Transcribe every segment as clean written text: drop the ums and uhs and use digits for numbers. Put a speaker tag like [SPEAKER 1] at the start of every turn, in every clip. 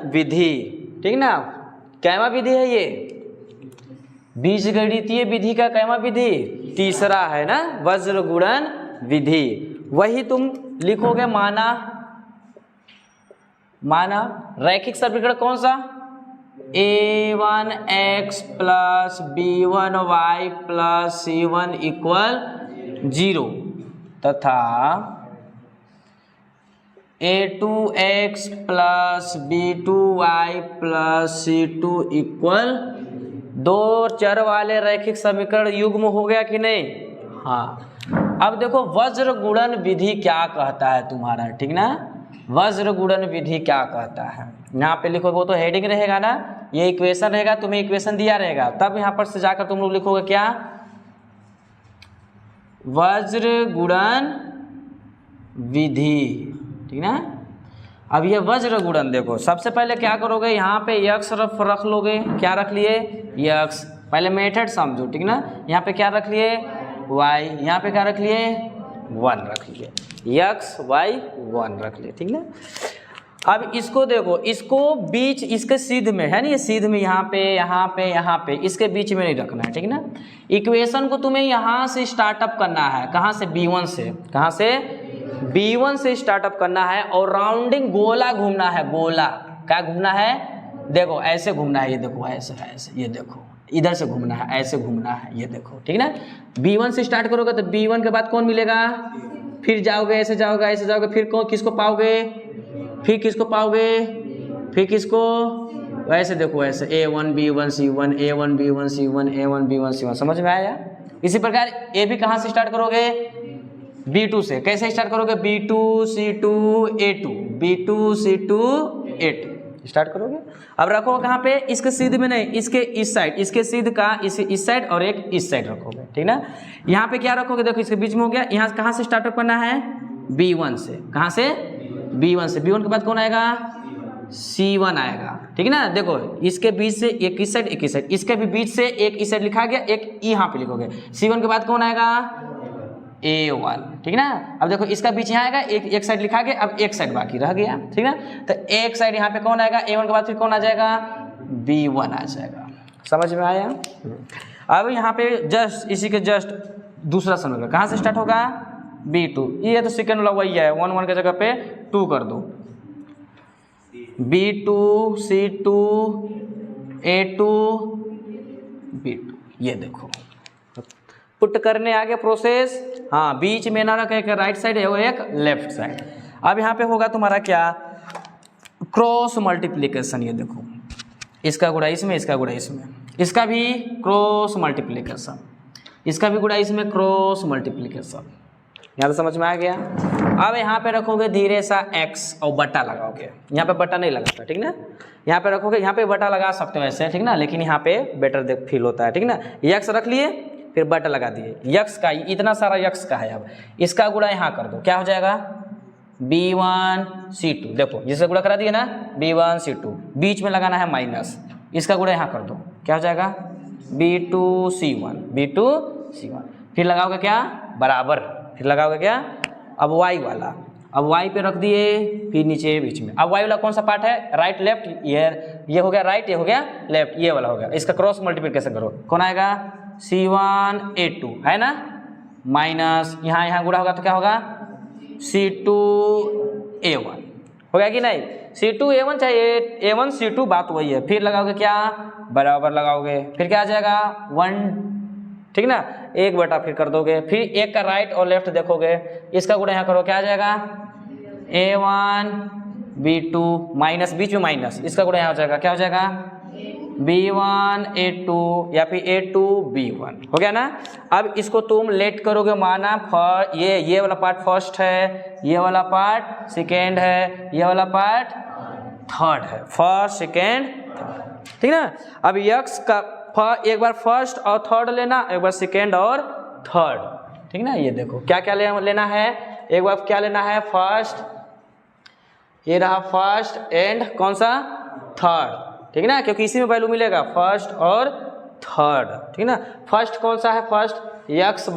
[SPEAKER 1] विधि, ठीक ना। कैवा विधि है ये? बीजगणितीय विधि का कैवा विधि? तीसरा है ना, वज्र गुणन विधि। वही तुम लिखोगे माना रैखिक समीकरण कौन सा? a1x plus b1y plus c1 equal 0 तथा a2x plus b2y plus c2 equal 2 चर वाले रैखिक समीकरण युग्म हो गया कि नहीं? हाँ। अब देखो वज्र गुणन विधि क्या कहता है तुम्हारा, ठीक ना। वज्र गुणन विधि क्या कहता है यहाँ पे लिखोगे, वो तो हेडिंग रहेगा ना, ये इक्वेशन रहेगा, तुम्हें इक्वेशन दिया रहेगा, तब यहाँ पर से जाकर तुम लोग लिखोगे क्या? वज्र गुणन विधि, ठीक ना। अब ये वज्र गुणन देखो, सबसे पहले क्या करोगे, यहाँ पे यक्स रख लोगे। क्या रख लिए? यक्स। पहले मेथड समझो, ठीक ना। यहाँ पे क्या रख लिए? वाई। यहाँ पे क्या रख लिए? 1 रख लिए। यक्स वाई 1 रख लिए, ठीक ना। अब इसको देखो, इसको बीच इसके सीध में है ना, ये सीध में यहाँ पे इसके बीच में नहीं रखना है, ठीक ना। इक्वेशन को तुम्हें यहाँ से स्टार्टअप करना है। कहाँ से? B1 से। कहाँ से? B1 से स्टार्टअप करना है और राउंडिंग गोला घूमना है। गोला क्या घूमना है? देखो ऐसे घूमना है, ये देखो ऐसे, ये देखो इधर से घूमना है, ऐसे घूमना है, ये देखो, ठीक ना। B1 से स्टार्ट करोगे तो B1 के बाद कौन मिलेगा? फिर जाओगे ऐसे जाओगे, फिर किसको पाओगे? फिर किसको पाओगे? फिर किसको? वैसे देखो ऐसे A1 B1 C1 A1 B1 C1 A1 B1 C1। समझ में आया? इसी प्रकार ए भी कहाँ से स्टार्ट करोगे? B2 से। कैसे स्टार्ट करोगे? B2 C2 A2 B2 C2 A2 start करोगे। अब रखो कहाँ पे? इसके सीध में नहीं, इसके इस साइड, इसके सीध का इस साइड और एक इस साइड रखोगे, ठीक ना। यहाँ पे क्या रखोगे? देखो इसके बीच में हो गया। यहाँ कहाँ से स्टार्टअप करना है? B1 से। कहाँ से? B1 से। B1 के बाद कौन आएगा? C1 आएगा, ठीक ना। देखो इसके बीच से एक इस साइड एक इस साइड, इसके भी बीच से एक इस साइड लिखा गया, एक यहाँ पे लिखोगे। C1 के बाद कौन आएगा? A1, ठीक ना। अब देखो इसका बीच यहाँ आएगा, एक साइड लिखा गया, अब एक साइड बाकी रह गया, ठीक ना। तो एक साइड यहाँ पे कौन आएगा? A1 के बाद फिर कौन आ जाएगा? B1 आ जाएगा। समझ में आया? अब यहाँ पे जस्ट इसी के जस्ट दूसरा समीकरण कहाँ से स्टार्ट होगा? B2। ये तो सेकंड वाला वही है, 1 के जगह पे 2 कर दो। B2 C2 A2 B2, ये देखो पुट करने आगे प्रोसेस। हाँ, बीच में ना रखे, एक राइट साइड है और एक लेफ्ट साइड। अब यहाँ पे होगा तुम्हारा क्या? Cross multiplication. ये देखो इसका गुणा इसमें, इसका गुणा इसमें, इसका भी क्रॉस मल्टीप्लिकेशन, इसका भी गुणा इसमें, क्रॉस मल्टीप्लिकेशन। यहाँ तो समझ में आ गया। अब यहाँ पे रखोगे धीरे सा x और बटा लगाओगे। यहाँ पे बटा नहीं लगाता, ठीक ना। यहाँ पे रखोगे, यहाँ पे बटा लगा सकते हो ऐसे, ठीक ना, लेकिन यहाँ पे बेटर फील होता है, ठीक ना। x रख लिए, फिर बटा लगा दिए। यक्स का इतना सारा यक्स का है, अब इसका गुणा यहाँ कर दो। क्या हो जाएगा? B1 C2। देखो जिसका गुणा करा दिए ना, B1 C2, बीच में लगाना है माइनस, इसका गुणा यहाँ कर दो। क्या हो जाएगा? B2 C1। फिर लगाओगे क्या? बराबर। फिर लगाओगे क्या? अब y वाला, अब y पे रख दिए, फिर नीचे बीच में। अब y वाला कौन सा पार्ट है? Right left. ये हो गया राइट, ये हो गया लेफ्ट, ये वाला हो गया। इसका क्रॉस मल्टीप्लिकेशन करो, कौन आएगा? C1 A2 है ना, माइनस यहाँ गुणा होगा तो क्या होगा? C2 A1 हो गया कि नहीं? C2 A1 चाहे A1 C2, बात वही है। फिर लगाओगे क्या? बराबर लगाओगे, फिर क्या आ जाएगा? 1, ठीक ना। एक बटा फिर कर दोगे, फिर एक का राइट और लेफ्ट देखोगे, इसका गुणा यहाँ करो, क्या आ जाएगा? A1 B2 माइनस, बीच में माइनस, इसका गुणा यहाँ हो जाएगा, क्या हो जाएगा? B1 A2 या फिर A2 B1। हो गया ना। अब इसको तुम लेट करोगे, माना ये वाला पार्ट फर्स्ट है, ये वाला पार्ट सेकेंड है, ये वाला पार्ट थर्ड है। फर्स्ट सेकेंड थर्ड, ठीक ना। अब यक्स का एक बार फर्स्ट और थर्ड लेना, एक बार सेकेंड और थर्ड, ठीक ना। ये देखो क्या क्या लेना है, एक बार क्या लेना है? फर्स्ट, ये रहा फर्स्ट एंड कौन सा? थर्ड, ठीक ना, क्योंकि इसी में वैल्यू मिलेगा फर्स्ट और थर्ड, ठीक ना। फर्स्ट कौन सा है? फर्स्ट यक्स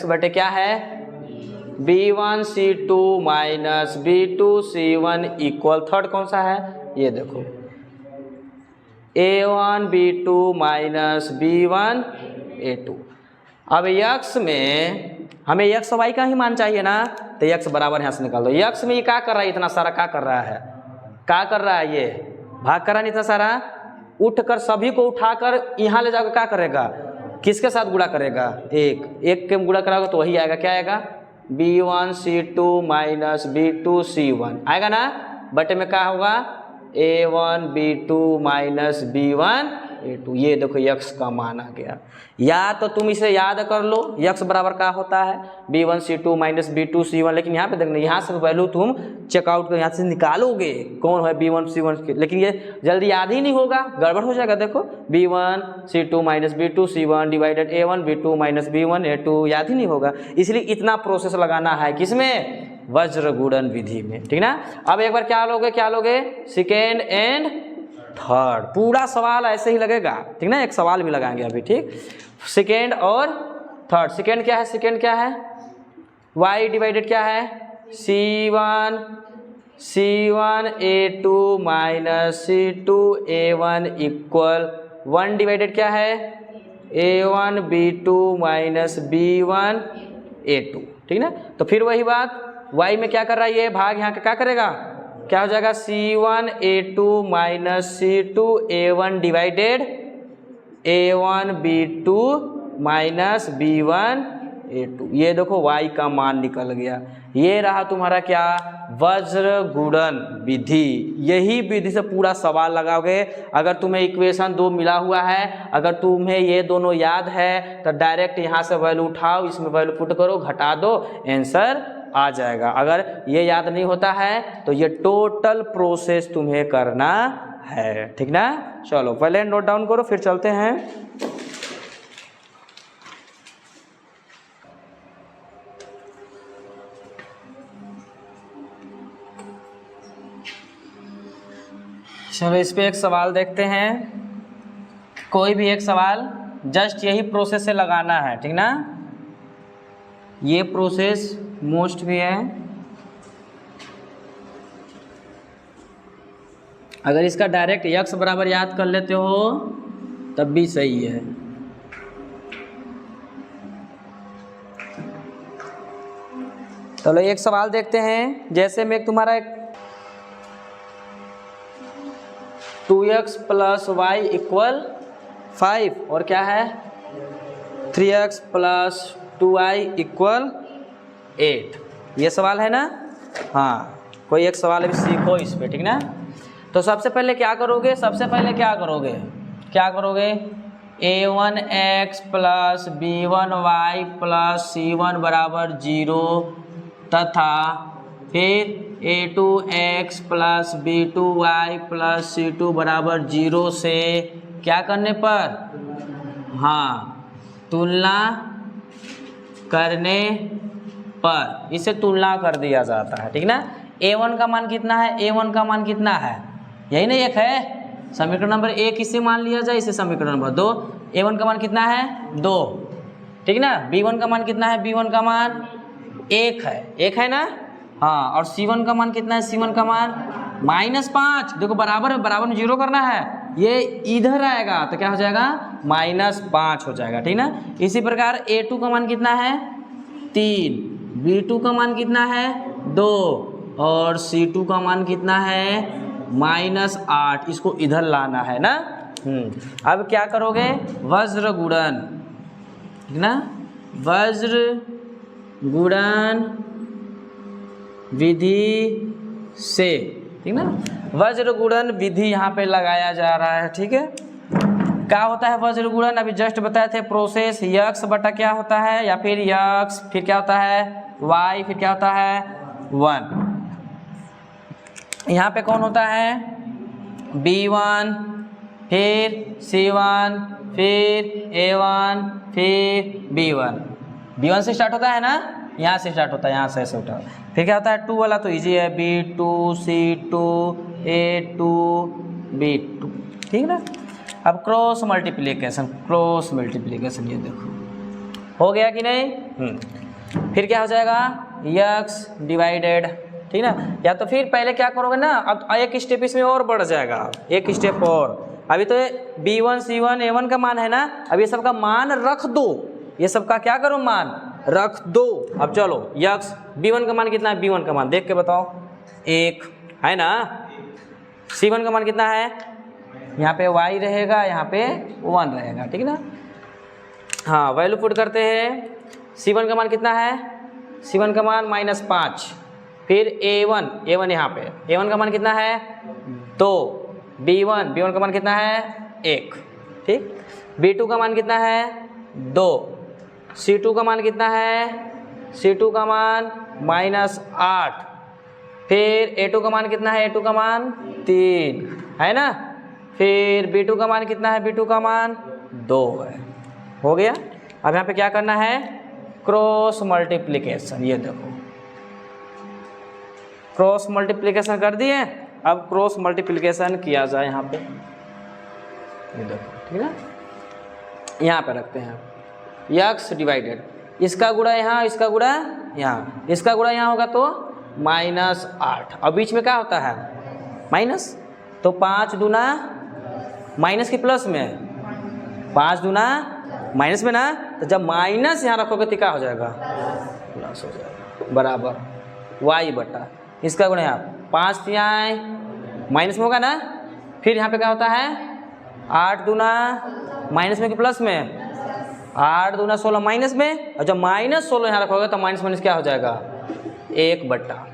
[SPEAKER 1] बटे क्या है? B1 C2 minus B2 C1 equal, third कौन सा है? ये देखो A1 B2 minus B1 A2। अब यक्स में हमें यक्स वाई का ही मान चाहिए ना, तो यक्स बराबर यहाँ से निकाल दो। यक्स में ये क्या कर रहा है, इतना सारा क्या कर रहा है, क्या कर रहा है, ये भाग कर रहा है इतना सारा, उठकर सभी को उठाकर यहाँ ले जाकर क्या करेगा, किसके साथ गुणा करेगा, एक के गुणा कराओगे तो वही आएगा, क्या आएगा B1 C2 minus B2 C1 आएगा ना, बटे में क्या होगा A1 B2 minus B1 A2। ये देखो यक्स का मान आ गया। या तो तुम इसे याद कर लो यक्स बराबर क्या होता है B1 C2 minus B2 C1, लेकिन यहाँ पे देखना यहाँ से वैल्यू तुम चेकआउट कर यहाँ से निकालोगे कौन है B1 C1 के, लेकिन ये जल्दी याद ही नहीं होगा, गड़बड़ हो जाएगा। देखो B1 C2 minus B2 C1 divided A1 B2 minus B1 A2, याद ही नहीं होगा। इसलिए इतना प्रोसेस लगाना है किसमें, वज्र गुणन विधि में, ठीक ना। अब एक बार क्या लोगे सेकेंड एंड थर्ड, पूरा सवाल ऐसे ही लगेगा, ठीक ना। एक सवाल भी लगाएंगे अभी, ठीक। सेकेंड और थर्ड, सेकेंड क्या है y डिवाइडेड क्या है C1 A2 minus C2 A1 equal 1 divided क्या है A1 B2 minus B1 A2, ठीक ना। तो फिर वही बात y में क्या कर रहा है, ये भाग यहाँ का क्या करेगा, क्या हो जाएगा C1 A2 minus C2 A1 divided A1 B2 minus B1 A2। ये देखो y का मान निकल गया। ये रहा तुम्हारा क्या, वज्र गुणन विधि। यही विधि से पूरा सवाल लगाओगे। अगर तुम्हें इक्वेशन 2 मिला हुआ है, अगर तुम्हें ये दोनों याद है तो डायरेक्ट यहाँ से वैल्यू उठाओ, इसमें वैल्यू पुट करो, घटा दो, आंसर आ जाएगा। अगर ये याद नहीं होता है तो ये टोटल प्रोसेस तुम्हें करना है, ठीक ना। चलो पहले नोट डाउन करो, फिर चलते हैं। चलो इस पे एक सवाल देखते हैं। कोई भी एक सवाल जस्ट यही प्रोसेस से लगाना है, ठीक ना। ये प्रोसेस मोस्ट भी है। अगर इसका डायरेक्ट यक्स बराबर याद कर लेते हो तब भी सही है। चलो एक सवाल देखते हैं। जैसे में तुम्हारा एक 2x प्लस वाई इक्वल 5 और क्या है 3x प्लस 2y इक्वल 8, ये सवाल है ना। हाँ कोई एक सवाल अभी सीखो इस पे, ठीक ना। तो सबसे पहले क्या करोगे, a1x plus b1y plus c1 बराबर 0 तथा फिर a2x plus b2y plus c2 बराबर 0 से क्या करने पर, हाँ तुलना करने पर इसे तुलना कर दिया जाता है, ठीक ना। a1 का मान कितना है, यही ना एक है। समीकरण नंबर 1 इसे मान लिया जाए, इसे समीकरण नंबर 2। a1 का मान कितना है 2, ठीक ना। b1 का मान कितना है, b1 का मान 1 है ना। हाँ और c1 का मान कितना है, c1 का मान -5। देखो बराबर में 0 करना है, ये इधर आएगा तो क्या हो जाएगा -5 हो जाएगा, ठीक ना। इसी प्रकार a2 का मान कितना है 3, b2 का मान कितना है 2 और c2 का मान कितना है -8। इसको इधर लाना है ना। अब क्या करोगे, वज्र गुणन, ठीक ना, वज्र गुणन विधि से, ठीक ना। वज्र गुणन विधि यहाँ पे लगाया जा रहा है, ठीक है। क्या होता है वज्र गुणन, अभी जस्ट बताए थे प्रोसेस। यक्स बटा क्या होता है, या फिर यक्स फिर क्या होता है y फिर क्या होता है 1। यहाँ पे कौन होता है b1 फिर c1 फिर a1 फिर b1 से स्टार्ट होता है ना, यहाँ से स्टार्ट होता है, यहाँ से ऐसे होता है। फिर क्या होता है 2 वाला तो इजी है, b2 c2 a2 b2, ठीक ना। अब क्रॉस मल्टीप्लिकेशन ये देखो हो गया कि नहीं। फिर क्या हो जाएगा x डिवाइडेड ठीक ना। या तो फिर पहले क्या करोगे ना, अब एक स्टेप इसमें और बढ़ जाएगा, एक स्टेप और। अभी तो B1 C1 A1 का मान है ना, अब ये सब का मान रख दो, ये सब का क्या करो, मान रख दो। अब चलो यक्स B1 का मान कितना है, B1 का मान देख के बताओ, 1 है ना। C1 का मान कितना है, यहाँ पे y रहेगा, यहाँ पे 1 रहेगा, ठीक ना। हाँ वैल्यू पुट करते हैं। C1 का मान कितना है, C1 का मान -5, फिर A1 यहाँ पे, A1 का मान कितना है 2, B1 का मान कितना है 1, ठीक। B2 का मान कितना है 2, C2 का मान कितना है, C2 का मान -8, फिर A2 का मान कितना है, A2 का मान 3 है ना, फिर B2 का मान कितना है, B2 का मान 2 है। हो गया। अब यहाँ पे क्या करना है, क्रॉस मल्टीप्लिकेशन। ये देखो क्रॉस मल्टीप्लिकेशन कर दिए, अब क्रॉस मल्टीप्लिकेशन किया जाए यहाँ पे, ये देखो, ठीक है। यहाँ पे रखते हैं यक्स डिवाइडेड, इसका गुणा यहाँ, इसका गुणा यहाँ, इसका गुणा यहाँ होगा तो -8, अब बीच में क्या होता है माइनस, तो 5 दूना माइनस के प्लस में, 5 दूना माइनस में ना, तो जब माइनस यहाँ रखोगे तो क्या हो जाएगा, प्लस हो जाएगा, बराबर y बटा इसका गुणा यहाँ 5 तिहाई माइनस में होगा ना, फिर यहाँ पे क्या होता है 8 दूना माइनस में कि प्लस में, 8 दूना 16 माइनस में, और जब -16 यहाँ रखोगे तो माइनस माइनस क्या हो जाएगा 1 बटा,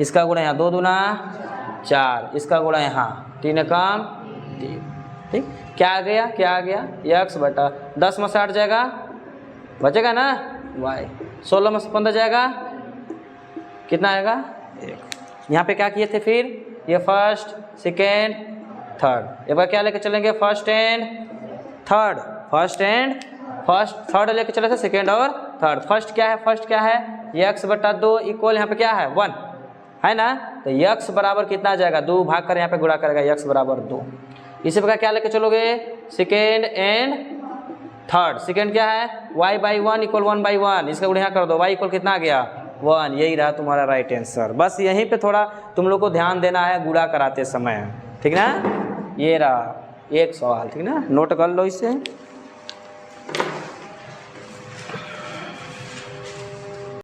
[SPEAKER 1] इसका गुणा यहाँ 2 दूना 4, इसका गुणा यहाँ 3 कम 3, ठीक। क्या आ गया, क्या आ गया, यक्स बटा 10 में से 8 जाएगा, बचेगा ना y, 16 में से 15 जाएगा, कितना आएगा 1। यहाँ पे क्या किए थे फिर, ये फर्स्ट सेकेंड थर्ड, एक बार क्या लेके चलेंगे, फर्स्ट एंड थर्ड, थर्ड लेके चले थे, सेकेंड और थर्ड। फर्स्ट क्या है, फर्स्ट क्या है, यक्स बटा 2 इक्वल यहाँ पे क्या है 1 है ना, तो यक्स बराबर कितना आ जाएगा 2, भाग कर यहाँ पे गुणा करेगा, यक्स बराबर 2। इसी प्रकार क्या लेके चलोगे, सेकेंड एंड थर्ड, सेकेंड क्या है y/1 इक्वल 1/1, इसका गुणा यहाँ कर दो, y इक्वल कितना आ गया 1, यही रहा तुम्हारा राइट आंसर। बस यहीं पे थोड़ा तुम लोग को ध्यान देना है गुणा कराते समय, ठीक ना। ये रहा एक सवाल, ठीक ना, नोट कर लो इसे।